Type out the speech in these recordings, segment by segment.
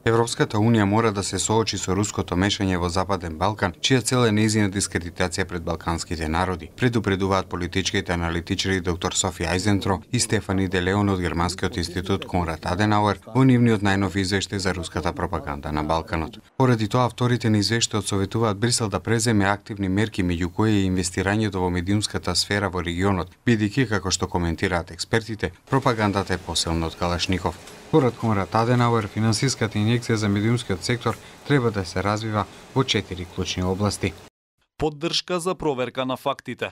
Европската унија мора да се соочи со руското мешање во Западен Балкан, чија цел е нејзина дискредитација пред балканските народи, предупредуваат политичките аналитичари доктор Софија Ајзентро и Стефани де Леон од Германскиот институт Конрад Аденауер во нивниот најнов извештај за руската пропаганда на Балканот. Поради тоа авторите на извештајот советуваат Брисел да преземе активни мерки, меѓу кои е инвестирањето во медиумската сфера во регионот, бидејќи, како што коментираат експертите, пропагандата е посилна од Калашников. Според Конрад Аденауер, финансиската инјекција за медиумскиот сектор треба да се развива во 4 клучни области. Поддршка за проверка на фактите.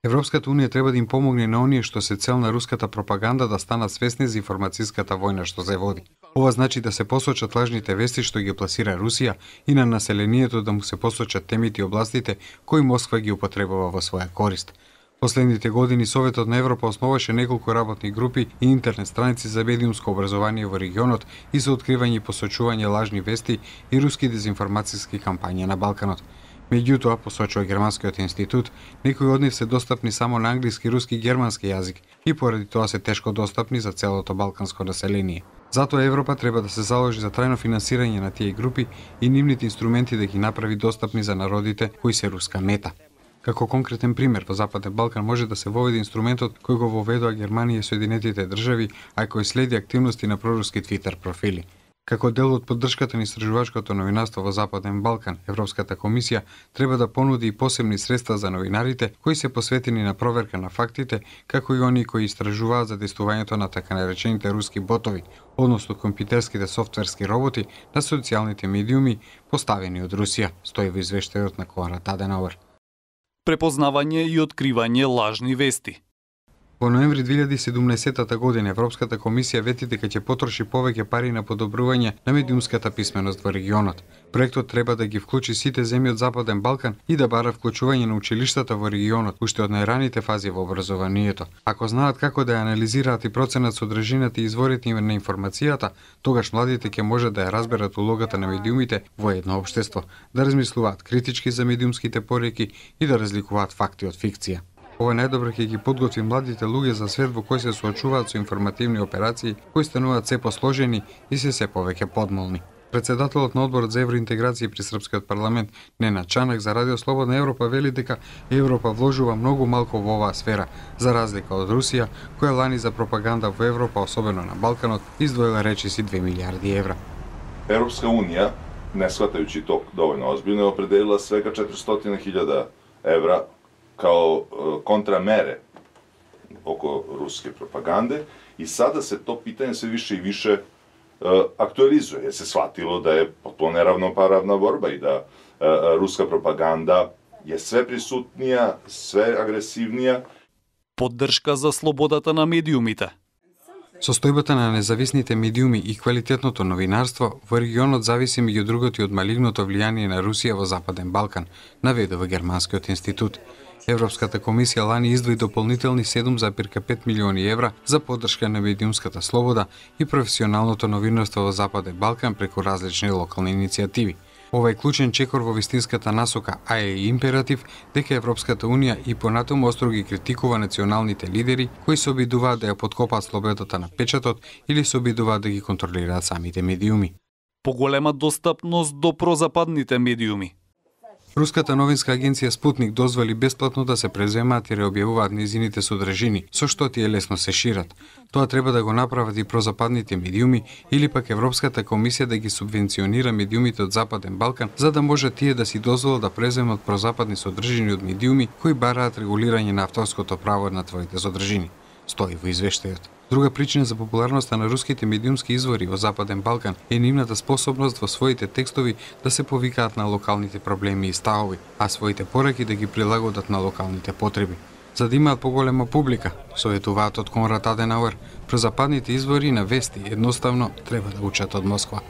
Европската унија треба да им помогне на оние што се цел на руската пропаганда да станат свесни за информацијската војна што се води. Ова значи да се посочат лажните вести што ги пласира Русија и на населението да му се посочат темите и областите кои Москва ги употребува во своја корист. Последните години Советот на Европа основаше неколку работни групи и интернет страници за медиумско образование во регионот и за откривање и посочување лажни вести и руски дезинформацијски кампањи на Балканот. Меѓутоа, посочува Германскиот институт, некои од нив се достапни само на англиски, руски и германски јазик и поради тоа се тешко достапни за целото балканско население. Затоа Европа треба да се заложи за трајно финансирање на тие групи и нивните инструменти да ги направи достапни за народите кои се руска мета. Како конкретен пример, во Западен Балкан може да се воведе инструментот кој го воведоа Германија и Соединетите држави, а кој следи активности на проруски Твитер профили. Како дел од поддршката на истражувачкото новинарство во Западен Балкан, Европската комисија треба да понуди и посебни средства за новинарите кои се посветени на проверка на фактите, како и оние кои истражуваат за действувањето на така наречените руски ботови, односно компјутерските софтверски роботи на социјалните медиуми поставени од Русија, стои во извештајот на Конрад Аденауер. Препознавање и откривање лажни вести. Во ноември 2017 година Европската комисија вети дека ќе потроши повеќе пари на подобрување на медиумската писменост во регионот. Проектот треба да ги вклучи сите земји од Западен Балкан и да бара вклучување на училиштата во регионот уште од најраните фази во образованието. Ако знаат како да ја анализираат и проценат содржината и изворите на информацијата, тогаш младите ќе може да ја разберат улогата на медиумите во едно општество, да размислуваат критички за медиумските пореки и да разликуваат факти од фикција. Ова најдобро ќе ги подготви младите луѓе за свет во кој се соочуваат со информативни операции кои стануваат се посложени и се повеќе подмолни. Председателот на одборот за евроинтеграција при Српскиот парламент Ненад Чанак за Радио Слободна Европа вели дека Европа вложува многу малку во оваа сфера, за разлика од Русија, која лани за пропаганда во Европа, особено на Балканот, издвоила речиси 2 милијарди евра. Европска унија, не сватајуќи тоа доволно озбилно, определила свега 400.000 евра као контрамере околу руски пропаганде и сада се то питање се више и више актуализуе. Се сватило да е потpuno неравноправна борба и да руска пропаганда е све присутнија, све агресивнија. Поддршка за слободата на медиумите. Состојбата на независните медиуми и квалитетното новинарство во регионот зависи меѓу другото и од малигното влијание на Русија во Западен Балкан, наведува Германскиот институт. Европската комисија лани издвои дополнителни 7,5 милиони евра за поддршка на медиумската слобода и професионалното новинарство во Западен Балкан преку различни локални иницијативи. Ова е клучен чекор во вистинската насока, а е и императив дека Европската унија и понатаму остро ги критикува националните лидери кои се обидуваат да ја поткопаат слободата на печатот или се обидуваат да ги контролираат самите медиуми. Поголема достапност до прозападните медиуми. Руската новинска агенција Спутник дозволи бесплатно да се преземаат и реобјавуваат нејзините содржини, со што тие лесно се шират. Тоа треба да го направат и прозападните медиуми или пак Европската комисија да ги субвенционира медиумите од Западен Балкан, за да може тие да си дозволат да преземат прозападни содржини од медиуми кои бараат регулирање на авторското право на твоите содржини, стои во извештајот. Друга причина за популарноста на руските медиумски извори во Западен Балкан е нивната способност во своите текстови да се повикаат на локалните проблеми и ставови, а своите пораки да ги прилагодат на локалните потреби. За да имаат поголема публика, советуваат од Конрад Аденауер, прозападните извори на вести едноставно треба да учат од Москва.